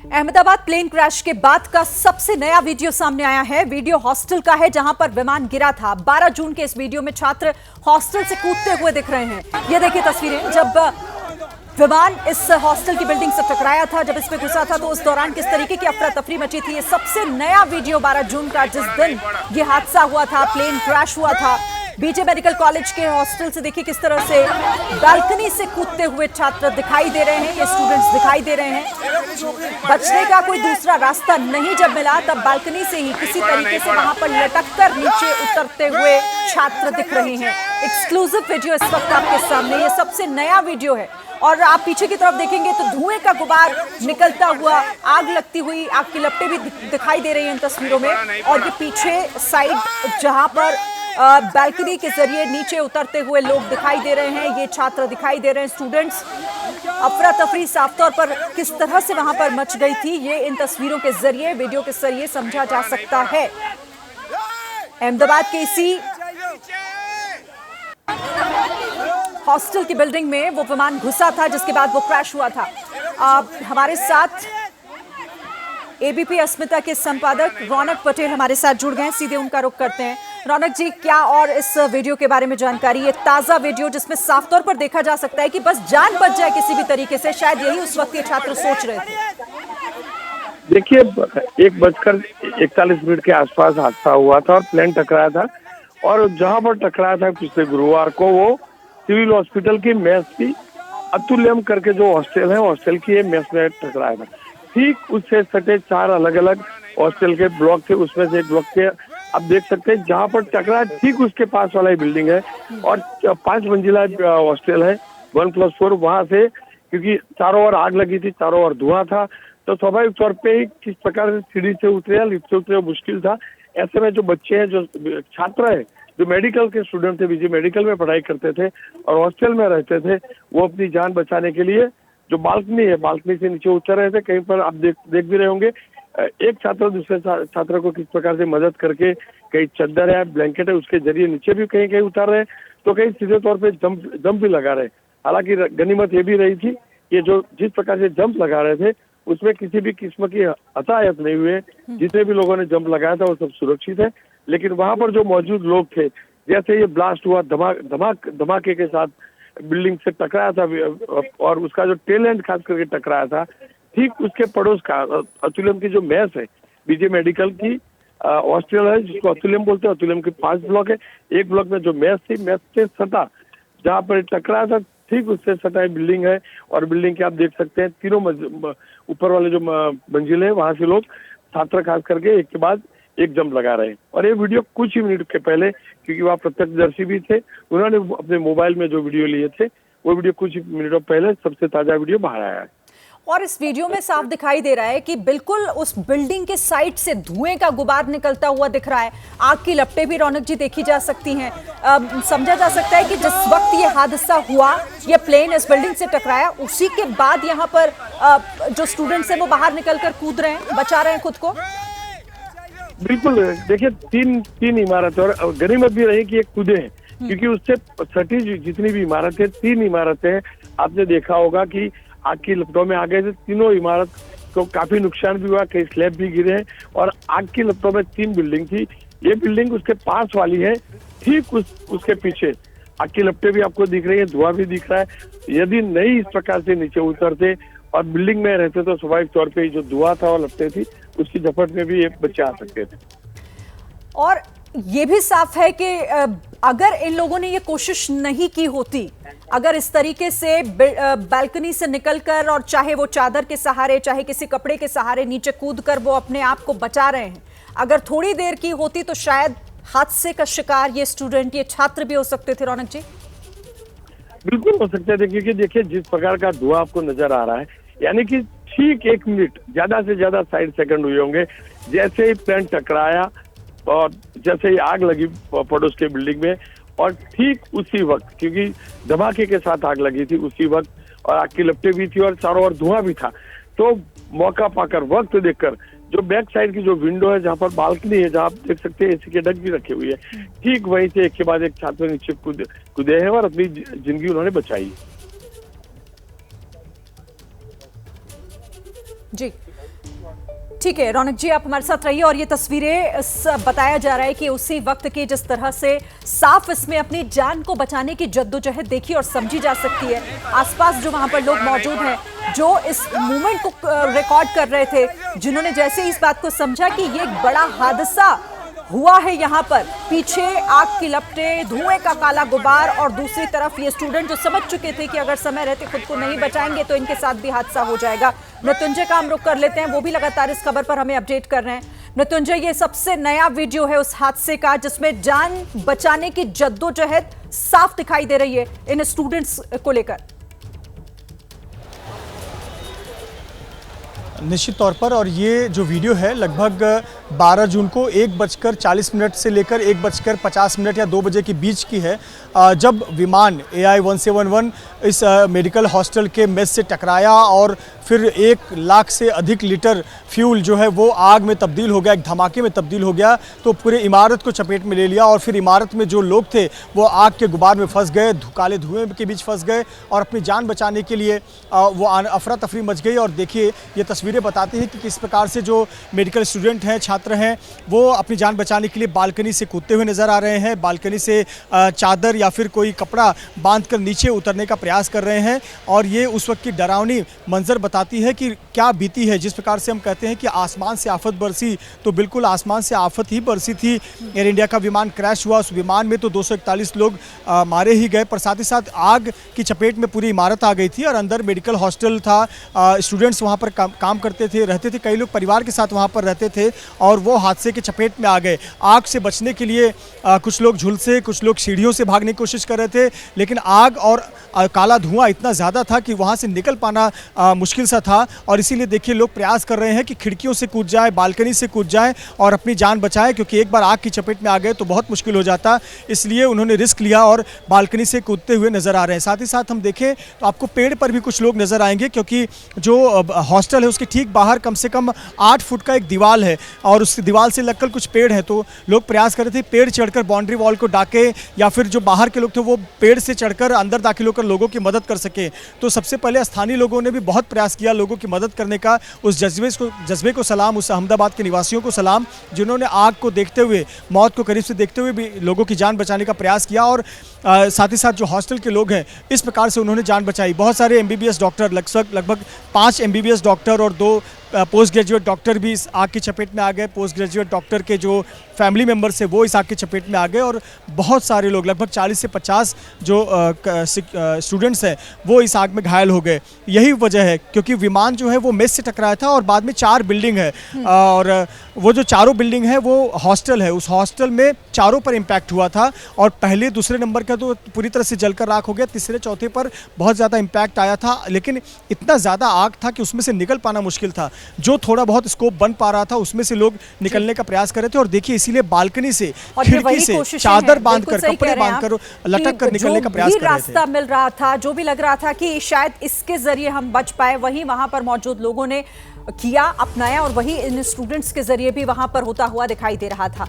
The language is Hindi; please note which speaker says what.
Speaker 1: अहमदाबाद प्लेन क्रैश के बाद का सबसे नया वीडियो सामने आया है। वीडियो हॉस्टल का है जहां पर विमान गिरा था। 12 जून के इस वीडियो में छात्र हॉस्टल से कूदते हुए दिख रहे हैं। ये देखिए तस्वीरें, जब विमान इस हॉस्टल की बिल्डिंग से टकराया था, जब इस पे घुसा था तो उस दौरान किस तरीके की अफरा तफरी मची थी। ये सबसे नया वीडियो 12 जून का, जिस दिन ये हादसा हुआ था, प्लेन क्रैश हुआ था। बीजे मेडिकल कॉलेज के हॉस्टल से देखिए किस तरह से बालकनी से कूदते हुए छात्र दिखाई दे रहे हैं, ये स्टूडेंट्स दिखाई दे रहे हैं। बचने का कोई दूसरा रास्ता नहीं जब मिला, तब बालकनी से ही किसी तरीके से वहां पर लटककर नीचे उतरते हुए छात्र दिख रहे हैं। एक्सक्लूसिव वीडियो इस वक्त आपके सामने, ये सबसे नया वीडियो है। और आप पीछे की तरफ देखेंगे तो धुएं का गुबार निकलता हुआ, आग लगती हुई, आग की लपटें भी दिखाई दे रही हैं इन तस्वीरों में। और ये पीछे साइड जहां पर बालकनी के जरिए नीचे उतरते हुए लोग दिखाई दे रहे हैं, ये छात्र दिखाई दे रहे हैं, स्टूडेंट्स। अफरा तफरी साफ तौर पर किस तरह से वहां पर मच गई थी, ये इन तस्वीरों के जरिए, वीडियो के जरिए समझा जा सकता है। अहमदाबाद के इसी हॉस्टल की बिल्डिंग में वो विमान घुसा था, जिसके बाद वो क्रैश हुआ था। हमारे साथ एबीपी अस्मिता के संपादक रौनक पटेल हमारे साथ जुड़ गए, सीधे उनका रुख करते हैं। रौनक जी, क्या और इस वीडियो के बारे में जानकारी? ये ताजा वीडियो जिसमें साफ तौर पर देखा जा सकता है कि बस जान बच जाए किसी भी तरीके से, शायद यही उस वक्त ये छात्र सोच रहे थे।
Speaker 2: देखिए, 1:41 के आसपास हादसा हुआ था और प्लेन टकराया था, और जहां पर टकराया था पिछले गुरुवार को, वो सिविल हॉस्पिटल की मेस की अतुल्यम करके जो हॉस्टल है, हॉस्टल की मेस में टकराया था। ठीक उससे सटे 4 अलग अलग हॉस्टल के ब्लॉक थे, उसमें से एक ब्लॉक के आप देख सकते हैं जहां पर टकराया, ठीक उसके पास वाला ही बिल्डिंग है और 5 मंजिला हॉस्टल है 1+4। वहां से क्योंकि चारों ओर आग लगी थी, चारों ओर धुआं था, तो स्वाभाविक तौर पे ही किस प्रकार से सीढ़ी से उतरे या लिफ्ट से उतरे मुश्किल था। ऐसे में जो बच्चे हैं, जो छात्र है, जो मेडिकल के स्टूडेंट थे, बीजे मेडिकल में पढ़ाई करते थे और हॉस्टल में रहते थे, वो अपनी जान बचाने के लिए जो बालकनी है, बालकनी से नीचे उतर रहे थे। कहीं पर आप देख भी रहे होंगे, एक छात्र दूसरे छात्र को किस प्रकार से मदद करके, कहीं चद्दर है, ब्लैंकेट है, उसके जरिए नीचे भी कहीं कहीं उतार रहे, तो कहीं सीधे तौर पे जंप भी लगा रहे। हालांकि गनीमत ये भी रही थी, ये जो जिस प्रकार से जंप लगा रहे थे उसमें किसी भी किस्म की हताहत नहीं हुए। जितने भी लोगों ने जंप लगाया था वो सब सुरक्षित है। लेकिन वहां पर जो मौजूद लोग थे, जैसे ये ब्लास्ट हुआ, धमाके के साथ बिल्डिंग से टकराया था और उसका जो टेल एंड खास करके टकराया था, ठीक उसके पड़ोस का अतुल्यम की जो मेस है, बीजे मेडिकल की हॉस्टल है, जिसको अतुल्यम बोलते हैं। अतुल्यम के 5 ब्लॉक है, एक ब्लॉक में जो मेस थी, मेस से सटा जहाँ पर टकराया था, ठीक उससे सटा बिल्डिंग है। और बिल्डिंग के आप देख सकते हैं तीनों ऊपर वाले जो मंजिल है, वहां से लोग छात्र खास करके एक के बाद एक जंप लगा रहे हैं। और ये वीडियो कुछ ही मिनट के पहले, क्योंकि वहाँ प्रत्यक्षदर्शी भी थे, उन्होंने अपने मोबाइल में जो वीडियो लिए थे, वो वीडियो कुछ मिनटों पहले सबसे ताजा वीडियो बाहर आया है।
Speaker 1: और इस वीडियो में साफ दिखाई दे रहा है कि बिल्कुल उस बिल्डिंग के साइड से धुएं का गुबार निकलता हुआ दिख रहा है। आग की लपटें भी रौनक जी देखी जा सकती हैं। समझा जा सकता है कि जिस वक्त ये हादसा हुआ, ये प्लेन इस बिल्डिंग से टकराया, उसी के बाद यहाँ पर जो स्टूडेंट्स हैं वो बाहर निकलकर कूद रहे हैं, बचा रहे हैं खुद को।
Speaker 2: बिल्कुल, देखिए तीन इमारतें, और गनीमत भी रही कि ये कूदे हैं, क्योंकि उससे सटी जितनी भी इमारतें, 3 इमारतें आपने देखा होगा कि आग की लपटों में आ गए थे। तीनों इमारत को काफी नुकसान भी हुआ, कई स्लैब भी गिरे हैं, और आग की लपटों में 3 बिल्डिंग थी। ये बिल्डिंग उसके पास वाली है, ठीक उसके पीछे आग की लपटें भी आपको दिख रही है, धुआं भी दिख रहा है। यदि नहीं इस प्रकार से नीचे उतरते और बिल्डिंग में रहते तो स्वाभाविक तौर पे जो धुआं था और लपटें थी, उसकी झपट में भी एक बच्चे आ सकते थे।
Speaker 1: और ये भी साफ है कि अगर इन लोगों ने ये कोशिश नहीं की होती, अगर इस तरीके से बालकनी से निकलकर, और चाहे वो चादर के सहारे, चाहे किसी कपड़े के सहारे नीचे कूदकर वो अपने आप को बचा रहे हैं, अगर थोड़ी देर की होती तो शायद हादसे का शिकार ये स्टूडेंट, ये छात्र भी हो सकते थे। रौनक जी,
Speaker 2: बिल्कुल हो सकता है, क्योंकि देखिए जिस प्रकार का धुआं आपको नजर आ रहा है, यानी कि ठीक 1 मिनट, ज्यादा से ज्यादा 60 सेकंड हुए होंगे, जैसे ही प्लेन टकराया और जैसे ही आग लगी पड़ोस के बिल्डिंग में, और ठीक उसी वक्त, क्योंकि धमाके के साथ आग लगी थी उसी वक्त, और आग की लपटें भी थी और चारों ओर धुआं भी था, तो मौका पाकर, वक्त देखकर, जो बैक साइड की जो विंडो है, जहाँ पर बालकनी है, जहाँ आप देख सकते हैं एसी के डक भी रखे हुए हैं, ठीक वहीं से एक के बाद एक छात्र नीचे कूदे हैं और अपनी जिंदगी उन्होंने बचाई।
Speaker 1: जी, ठीक है रौनक जी, आप हमारे साथ रहिए। और ये तस्वीरें बताया जा रहा है कि उसी वक्त की जिस तरह से साफ इसमें अपनी जान को बचाने की जद्दोजहद देखी और समझी जा सकती है। आसपास जो वहां पर लोग मौजूद हैं, जो इस मूवमेंट को रिकॉर्ड कर रहे थे, जिन्होंने जैसे इस बात को समझा कि ये एक बड़ा हादसा हुआ है, यहाँ पर पीछे आग की लपटें, धुएं का काला गुबार, और दूसरी तरफ ये स्टूडेंट जो समझ चुके थे कि अगर समय रहते खुद को नहीं बचाएंगे तो इनके साथ भी हादसा हो जाएगा। मृत्युंजय का हम रुख कर लेते हैं, वो भी लगातार इस खबर पर हमें अपडेट कर रहे हैं। मृत्युंजय, ये सबसे नया वीडियो है उस हादसे का जिसमें जान बचाने की जद्दोजहद साफ दिखाई दे रही है इन स्टूडेंट्स को लेकर।
Speaker 3: निश्चित तौर पर, और ये जो वीडियो है लगभग 12 जून को 1:40 से लेकर 1:50 या 2 बजे के बीच की है, जब विमान AI-1711 इस मेडिकल हॉस्टल के मेस से टकराया और फिर 1 लाख से अधिक लीटर फ्यूल जो है वो आग में तब्दील हो गया, एक धमाके में तब्दील हो गया, तो पूरे इमारत को चपेट में ले लिया। और फिर इमारत में जो लोग थे वो आग के गुबार में फंस गए, काले धुएं के बीच फंस गए और अपनी जान बचाने के लिए वो अफरा तफरी मच गई। और देखिए ये तस्वीरें बताती हैं कि किस प्रकार से जो मेडिकल स्टूडेंट हैं, छात्र हैं, वो अपनी जान बचाने के लिए बालकनी से कूदते हुए नजर आ रहे हैं। बालकनी से चादर या फिर कोई कपड़ा बांधकर नीचे उतरने का प्रयास कर रहे हैं। और ये उस वक्त की डरावनी मंजर बताती है कि क्या बीती है। जिस प्रकार से हम कहते हैं कि आसमान से आफत बरसी, तो बिल्कुल आसमान से आफत ही बरसी थी। एयर इंडिया का विमान क्रैश हुआ, उस विमान में तो 241 लोग मारे ही गए, पर साथ ही साथ आग की चपेट में पूरी इमारत आ गई थी। और अंदर मेडिकल हॉस्टल था, स्टूडेंट्स वहाँ पर काम करते थे, रहते थे, कई लोग परिवार के साथ वहाँ पर रहते थे, और वो हादसे के चपेट में आ गए। आग से बचने के लिए कुछ लोग झुलसे, कुछ लोग सीढ़ियों से भागने की कोशिश कर रहे थे, लेकिन आग और काला धुआं इतना ज़्यादा था कि वहाँ से निकल पाना मुश्किल सा था। और इसीलिए देखिए लोग प्रयास कर रहे हैं कि खिड़कियों से कूद जाए, बालकनी से कूद जाए और अपनी जान बचाएं, क्योंकि एक बार आग की चपेट में आ गए तो बहुत मुश्किल हो जाता। इसलिए उन्होंने रिस्क लिया और बालकनी से कूदते हुए नज़र आ रहे हैं। साथ ही साथ हम देखें तो आपको पेड़ पर भी कुछ लोग नज़र आएंगे, क्योंकि जो हॉस्टल है उसके ठीक बाहर कम से कम 8 फुट का एक दीवार है और उस दीवार से लगकर कुछ पेड़ है। तो लोग प्रयास कर रहे थे पेड़ चढ़कर बाउंड्री वॉल को डाके, या फिर जो बाहर के लोग थे वो पेड़ से चढ़कर अंदर दाखिल होकर लोगों की मदद कर सके। तो सबसे पहले स्थानीय लोगों ने भी बहुत प्रयास किया लोगों की मदद करने का। उस जज्बे को सलाम, उस अहमदाबाद के निवासियों को सलाम, जिन्होंने आग को देखते हुए, मौत को करीब से देखते हुए भी लोगों की जान बचाने का प्रयास किया। और साथ ही साथ जो हॉस्टल के लोग हैं, इस प्रकार से उन्होंने जान बचाई। बहुत सारे MBBS डॉक्टर, लगभग 5 MBBS डॉक्टर और 2 पोस्ट ग्रेजुएट डॉक्टर भी इस आग की चपेट में आ गए। पोस्ट ग्रेजुएट डॉक्टर के जो फैमिली मेंबर्स है वो इस आग की चपेट में आ गए, और बहुत सारे लोग, लगभग 40 से 50 जो स्टूडेंट्स हैं वो इस आग में घायल हो गए। यही वजह है क्योंकि विमान जो है वो मेस से टकराया था, और बाद में 4 बिल्डिंग है, और वो जो चारों बिल्डिंग है वो हॉस्टल है। उस हॉस्टल में चारों पर इम्पैक्ट हुआ था, और पहले दूसरे नंबर का तो पूरी तरह से जलकर राख हो गया, तीसरे चौथे पर बहुत ज़्यादा इम्पैक्ट आया था, लेकिन इतना ज़्यादा आग था कि उसमें से निकल पाना मुश्किल था। जो थोड़ा बहुत स्कोप बन पा रहा था उसमें से लोग निकलने का प्रयास कर रहे थे। और देखिए इसीलिए बालकनी से, खिड़की से चादर बांधकर, कपड़े बांधकर, लटक कर निकलने का प्रयास कर रहे थे।
Speaker 1: रास्ता मिल रहा था, जो भी लग रहा था कि शायद इसके जरिए हम बच पाए, वही वहां पर मौजूद लोगों ने किया, अपनाया, और वही इन स्टूडेंट्स के जरिए भी वहां पर होता हुआ दिखाई दे रहा था।